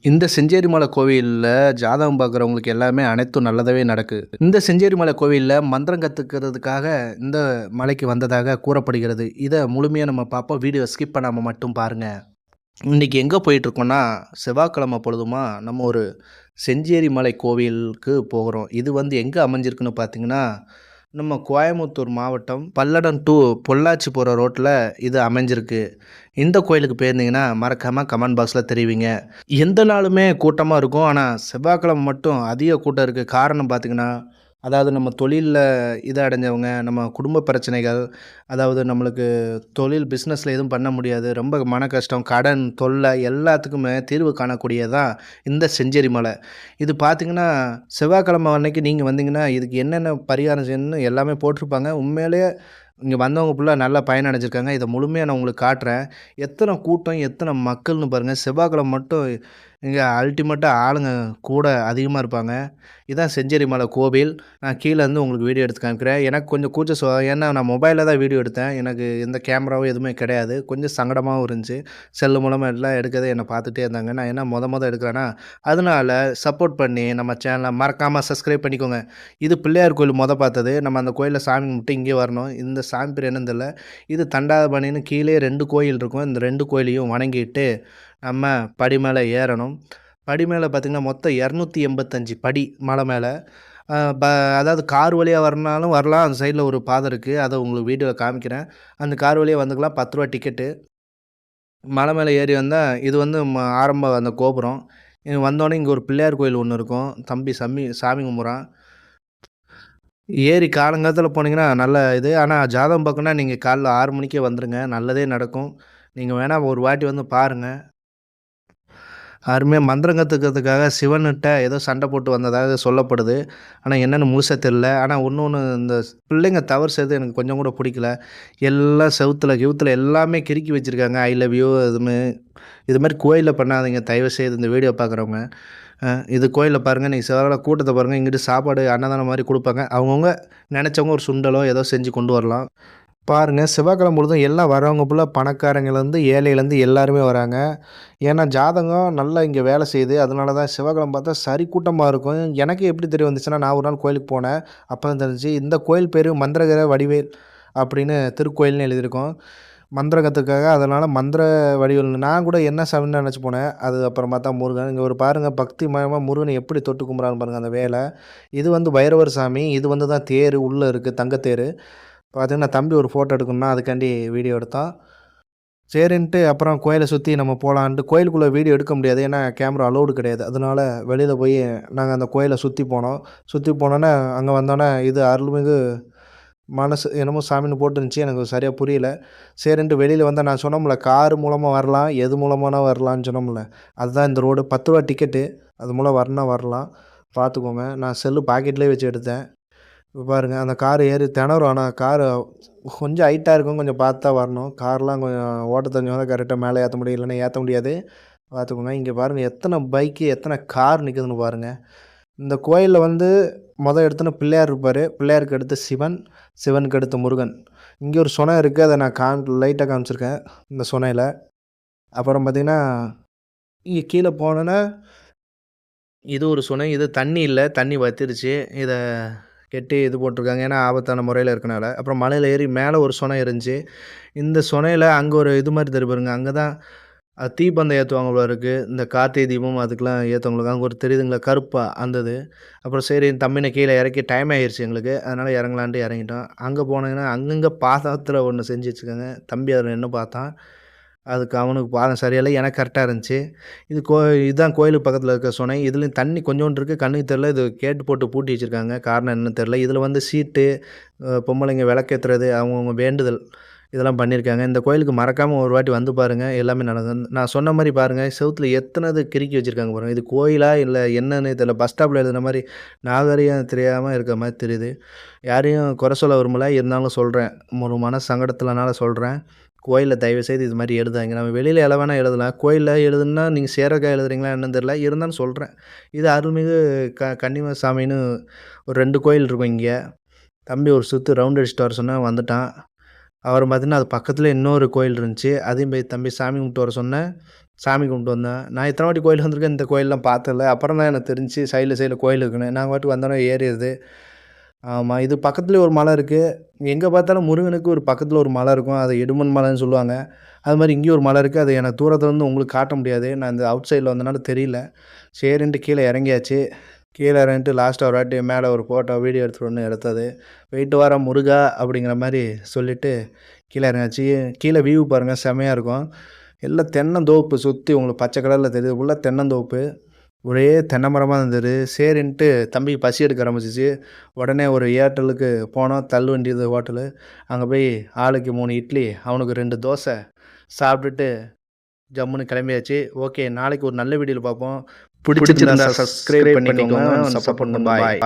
இந்த செஞ்சேரிமலை கோவில்ல ஜாதகம் பார்க்குறவங்களுக்கு எல்லாமே அனைத்தும் நல்லதாவே நடக்குது. இந்த செஞ்சேரிமலை கோவில்ல மந்திரம் கத்துக்கிறதுக்காக இந்த மலைக்கு வந்ததாக கூறப்படுகிறது. இத முழுமையா நம்ம பார்ப்போம். வீடியோ ஸ்கிப் பண்ணாம மட்டும் பாருங்க. இன்னைக்கு எங்க போயிட்டுருக்கோம்னா, செவ்வாய்க்கிழமை பொழுதுமா நம்ம ஒரு செஞ்சேரி மலை கோவிலுக்கு போகிறோம். இது வந்து எங்க அமைஞ்சிருக்குன்னு பார்த்தீங்கன்னா, நம்ம கோயமுத்தூர் மாவட்டம் பல்லடம் டூ பொள்ளாச்சி போகிற ரோட்டில் இது அமைஞ்சிருக்கு. இந்த கோயிலுக்கு போயிருந்தீங்கன்னா மறக்காமல் கமெண்ட் பாக்ஸில் தெரிவிங்க. எந்த நாளுமே கூட்டமாக இருக்கும். ஆனால் செவ்வாய்க்கிழமை மட்டும் அதிக கூட்டம் இருக்குது. காரணம் பார்த்தீங்கன்னா, அதாவது நம்ம தொழிலில் இதை அடைஞ்சவங்க, நம்ம குடும்ப பிரச்சனைகள், அதாவது நம்மளுக்கு தொழில் பிஸ்னஸில் எதுவும் பண்ண முடியாது, ரொம்ப மன கஷ்டம், கடன் தொல்லை எல்லாத்துக்குமே தீர்வு காணக்கூடியதான் இந்த செஞ்சேரி மலை. இது பார்த்தீங்கன்னா செவ்வாய்க்கிழமை அன்னைக்கு நீங்கள் வந்தீங்கன்னா இதுக்கு என்னென்ன பரிகாரம் செய்யணும்னு எல்லாமே போட்டிருப்பாங்க. உண்மையிலேயே இங்கே வந்தவங்க ஃபுல்லாக நல்லா பயனடைஞ்சிருக்காங்க. இதை முழுமையாக நான் உங்களுக்கு காட்டுறேன். எத்தனை கூட்டம், எத்தனை மக்கள்னு பாருங்கள். செவ்வாய்க்கிழமை மட்டும் இங்கே அல்டிமேட்டாக ஆளுங்க கூட அதிகமாக இருப்பாங்க. இதான் செஞ்சேரி மலை கோவில். நான் கீழே இருந்து உங்களுக்கு வீடியோ எடுத்து காமிக்கிறேன். எனக்கு கொஞ்சம் ஏன்னா நான் மொபைலில் தான் வீடியோ எடுத்தேன். எனக்கு எந்த கேமராவும் எதுவுமே கிடையாது. கொஞ்சம் சங்கடமாகவும் இருந்துச்சு. செல்லு மூலமாக எல்லாம் எடுக்கறதை என்னை பார்த்துட்டே இருந்தாங்க. நான் என்ன மொத எடுக்கிறேன்னா, அதனால சப்போர்ட் பண்ணி நம்ம சேனலை மறக்காமல் சப்ஸ்கிரைப் பண்ணிக்கோங்க. இது பிள்ளையார் கோயில் பார்த்தது. நம்ம அந்த கோயிலில் சாமி கும்பிட்டு இங்கே வரணும். இந்த சாமி பேர் என்னன்னு தெரியல. இது தண்டாபணின்னு கீழே 2 கோயில் இருக்கும். இந்த 2 கோயிலையும் வணங்கிட்டு நம்ம படி மேலே ஏறணும். படி மேலே பார்த்திங்கன்னா மொத்தம் 285 படி மலை மேலே. ப அதாவது கார் வழியாக வரனாலும் வரலாம். அந்த சைடில் ஒரு பாதை இருக்குது. அதை உங்களுக்கு வீடியோவில் காமிக்கிறேன். அந்த கார் வழியாக வந்துக்கலாம். ரூ. 10 டிக்கெட்டு. மலை மேலே ஏறி வந்தால் இது வந்து ஆரம்ப அந்த கோபுரம். இங்கே வந்தோடனே இங்கே ஒரு பிள்ளையார் கோயில் ஒன்று இருக்கும். தம்பி சாமி கும்பிட்றான். ஏறி காலங்காலத்தில் போனீங்கன்னா நல்ல இது. ஆனால் ஜாதகம் பார்க்கணுன்னா நீங்கள் காலைல 6 மணிக்கே வந்துடுங்க. நல்லதே நடக்கும். நீங்கள் வேணால் ஒரு வாட்டி வந்து பாருங்கள். அருமையாக மந்திரம் கற்றுக்கிறதுக்காக சிவன்கிட்ட ஏதோ சண்டை போட்டு வந்ததாக சொல்லப்படுது. ஆனால் என்னென்னு முழுசா தெரில. ஆனால் இன்னொன்று, இந்த பிள்ளைங்க தவறு செய்கிறது எனக்கு கொஞ்சம் கூட பிடிக்கல. எல்லாம் கிவுத்தில் எல்லாமே கிறுக்கி வச்சுருக்காங்க. ஐ லவ் யூ இது மாதிரி கோயிலில் பண்ணாதீங்க தயவுசெய்து. இந்த வீடியோ பார்க்குறவங்க இது கோயிலில் பாருங்கள். நீங்கள் செவ்வாய் கூட்டத்தை பாருங்கள். இங்கிட்டு சாப்பாடு அன்னதானம் மாதிரி கொடுப்பாங்க. அவங்கவுங்க நினச்சவங்க ஒரு சுண்டலோ ஏதோ செஞ்சு கொண்டு வரலாம். பாருங்கள், செவ்வாய்க்கிழமை பொழுதும் எல்லாம் வரவங்க ஃபுல்லாக பணக்காரங்கலேருந்து ஏழையிலேருந்து எல்லாருமே வராங்க. ஏன்னா ஜாதகம் நல்லா இங்கே வேலை செய்யுது. அதனால தான் செவ்வாய்க்கிழமை பார்த்தா சரி கூட்டமாக இருக்கும். எனக்கு எப்படி தெரிய வந்துச்சுன்னா, நான் ஒரு நாள் கோயிலுக்கு போனேன். அப்போ தான் தெரிஞ்சுச்சு. இந்த கோயில் பேர் மந்திரகர வடிவேல் அப்படின்னு திருக்கோயில்னு எழுதியிருக்கோம். மந்திரகத்துக்காக. அதனால் மந்திர வடிவேல். நான் கூட என்ன சாமின்னு நினச்சி போனேன். அது அப்புறம் பார்த்தா முருகன். இங்கே ஒரு பாருங்கள், பக்திமயமாக முருகனை எப்படி தொட்டு கும்பிட்றான்னு பாருங்கள் அந்த வேலை. இது வந்து பைரவர் சாமி. இது வந்து தான் தேர் உள்ளே இருக்குது, தங்கத்தேர். பார்த்தீங்கன்னா தம்பி ஒரு ஃபோட்டோ எடுக்கணும்னா அதுக்காண்டி வீடியோ எடுத்தான். சரின்ட்டு அப்புறம் கோயிலை சுற்றி நம்ம போகலான்ட்டு, கோயிலுக்குள்ளே வீடியோ எடுக்க முடியாது. ஏன்னா கேமரா அலோடு கிடையாது. அதனால வெளியில் போய் நாங்கள் அந்த கோயிலை சுற்றி போனோம். சுற்றி போனோன்னே அங்கே வந்தோன்னே இது அருள்மிகு மனசு என்னமோ சாமின்னு போட்டுருந்துச்சி. எனக்கு சரியாக புரியல. சரின்ட்டு வெளியில் வந்தால் நான் சொன்னோம்ல, கார் மூலமாக வரலாம், எது மூலமானா வரலான்னு சொன்னோம்ல, அதுதான் இந்த ரோடு. ரூ. 10 டிக்கெட்டு. அது மூலம் வரலாம். பார்த்துக்கோங்க. நான் செல்லு பாக்கெட்லேயே வச்சு எடுத்தேன். இப்போ பாருங்கள், அந்த கார் ஏறி திணறும். ஆனால் காரு கொஞ்சம் ஹைட்டாக இருக்கும். கொஞ்சம் பார்த்து தான் வரணும். கார்லாம் கொஞ்சம் ஓட்ட தெரிஞ்சவங்க தான் கரெக்டாக மேலே ஏற்ற முடியும். இல்லைன்னா ஏற்ற முடியாது. பார்த்துக்கோங்க. இங்கே பாருங்கள் எத்தனை பைக்கு, எத்தனை கார் நிற்குதுன்னு பாருங்கள். இந்த கோயிலில் வந்து எடுத்தோன்னே பிள்ளையார் இருப்பார். பிள்ளையாருக்கு அடுத்து சிவன், சிவனுக்கு அடுத்து முருகன். இங்கே ஒரு சுனை இருக்குது. அதை நான் லைட்டாக காமிச்சிருக்கேன் இந்த சுனையில். அப்புறம் பார்த்திங்கன்னா இங்கே கீழே போனோன்னே இது ஒரு சுனை. இது தண்ணி இல்லை, தண்ணி வற்றிருச்சு. இதை கெட்டி இது போட்டிருக்காங்க. ஏன்னா ஆபத்தான முறையில் இருக்கனால. அப்புறம் மலையில் ஏறி மேலே ஒரு சுனை இருந்துச்சு. இந்த சுனையில் அங்கே ஒரு இது மாதிரி தெரியும் பாருங்க. அங்கே தான் தீப்பந்தம் ஏற்றுவாங்க போல இருக்குது. இந்த கார்த்திகை தீபம் அதுக்கெலாம் ஏற்றவங்களுக்கு அங்கே ஒரு தெரியுதுங்களா கருப்பாக அந்த இது. அப்புறம் சரி தம்பினை கீழே இறக்கி டைம் ஆகிடுச்சு எங்களுக்கு. அதனால் இறங்கலான்ட்டு இறங்கிட்டோம். அங்கே போனீங்கன்னா அங்கங்கே பாதத்தில் ஒன்று செஞ்சு வச்சுக்கோங்க. தம்பி அதில் நின்று பார்த்தான். அதுக்கு அவனுக்கு பாதம் சரியில்லை. எனக்கு கரெக்டாக இருந்துச்சு. இதுதான் கோயிலுக்கு பக்கத்தில் இருக்க சுனை. இதுலேயும் தண்ணி கொஞ்சோண்டு இருக்குது. கண்ணுக்கு தெரில. இது கேட்டு போட்டு பூட்டி வச்சுருக்காங்க. காரணம் என்னன்னு தெரில. இதில் வந்து சீட்டு, பொம்பளைங்க விளக்கேற்றுறது, அவங்கவுங்க வேண்டுதல் இதெல்லாம் பண்ணியிருக்காங்க. இந்த கோயிலுக்கு மறக்காமல் ஒரு வாட்டி வந்து பாருங்கள். எல்லாமே நடக்கும். நான் சொன்ன மாதிரி பாருங்கள், செவுத்தில் எத்தனை கிறுக்கி வச்சுருக்காங்க பாருங்கள். இது கோயிலா இல்லை என்னன்னு தெரியல. பஸ் ஸ்டாப்பில் எழுதுன மாதிரி நாகரிகம் தெரியாமல் இருக்கிற மாதிரி தெரியுது. யாரையும் குறை சொல்ல விரும்பலை. இருந்தாலும் சொல்கிறேன். ஒரு மன சங்கடத்திலனால சொல்கிறேன். கோயிலில் தயவுசெய்து இது மாதிரி எழுதாங்க. நம்ம வெளியில் எல்லாம் வேணால் எழுதலாம். கோயிலில் எழுதுனா நீங்கள் சேரக்காய் எழுதுறீங்களா என்னன்னு தெரில. இருந்தாலும் சொல்கிறேன். இது அருள்மிகு கன்னிமா சாமின்னு ஒரு 2 கோயில் இருக்கும் இங்கே. தம்பி ஒரு சுற்று ரவுண்ட் அடிச்சுட்டு வர சொன்னேன், வந்துட்டான். அப்புறம் பார்த்தீங்கன்னா அது பக்கத்தில் இன்னொரு கோயில் இருந்துச்சு. அதையும் போய் தம்பி சாமி கும்பிட்டு வர சொன்னேன். சாமி கும்பிட்டு வந்தேன். நான் இத்தனை வாட்டி கோயில் வந்திருக்கேன். இந்த கோயில்லாம் பார்த்ததில்ல. அப்புறம் தான் எனக்கு தெரிஞ்சுச்சு சைடில் கோயில் இருக்குன்னு. நாங்க பாட்டுக்கு வந்தோனே ஏறியது. ஆமா. இது பக்கத்துலயே ஒரு மலை இருக்கு. எங்க பார்த்தாலும் முருகனுக்கு ஒரு பக்கத்துல ஒரு மலை இருக்கும். அது இடுமன் மலைன்னு சொல்லுவாங்க. அது மாரி இங்கேயும் ஒரு மலை இருக்கு. அது எனக்கு தூரத்துலருந்து உங்களுக்கு காட்ட முடியாது. நான் இந்த அவுட் சைட்ல வந்தனால தெரியல. சரின்ட்டு கீழ இறங்கியாச்சு. கீழ இறங்கிட்டு லாஸ்ட்டா ஒரு வாட்டி மேல ஒரு ஃபோட்டோ, வீடியோ எடுத்துட்டு வந்து எடுத்தது. "போயிட்டு வாரேன் முருகா" அப்படிங்கிற மாரி சொல்லிட்டு கீழ இறங்கியாச்சு. கீழ வியூ பாருங்க செம்மையா இருக்கும். எல்லாம் தென்னந்தோப்பு சுத்தி உங்களுக்கு பச்சை கலர்ல தெரியுது. ஃபுல்லா தென்னந்தோப்பு. ஒரே தென்னை மரமா இருந்தது. சரின்ட்டு தம்பிக்கு பசி எடுக்க ஆரம்பிச்சுச்சு. உடனே ஒரு ஏர்டெல்லுக்கு போனோம். தள்ளுவண்டி இது ஹோட்டலு. அங்க போய் ஆளுக்கு 3 இட்லி, அவனுக்கு 2 தோசை சாப்பிட்டுட்டு ஜம்முன்னு கிளம்பியாச்சு. ஓகே, நாளைக்கு ஒரு நல்ல வீடியோல பார்ப்போம். பிடிச்சிருந்தா பிடிச்சிருந்தா சப்ஸ்கிரைப் சப்ஸ்கிரைப் பண்ணிக்கோங்க. பண்ணிக்கோங்க. சப்போர்ட் பண்ணுங்க. பாய்.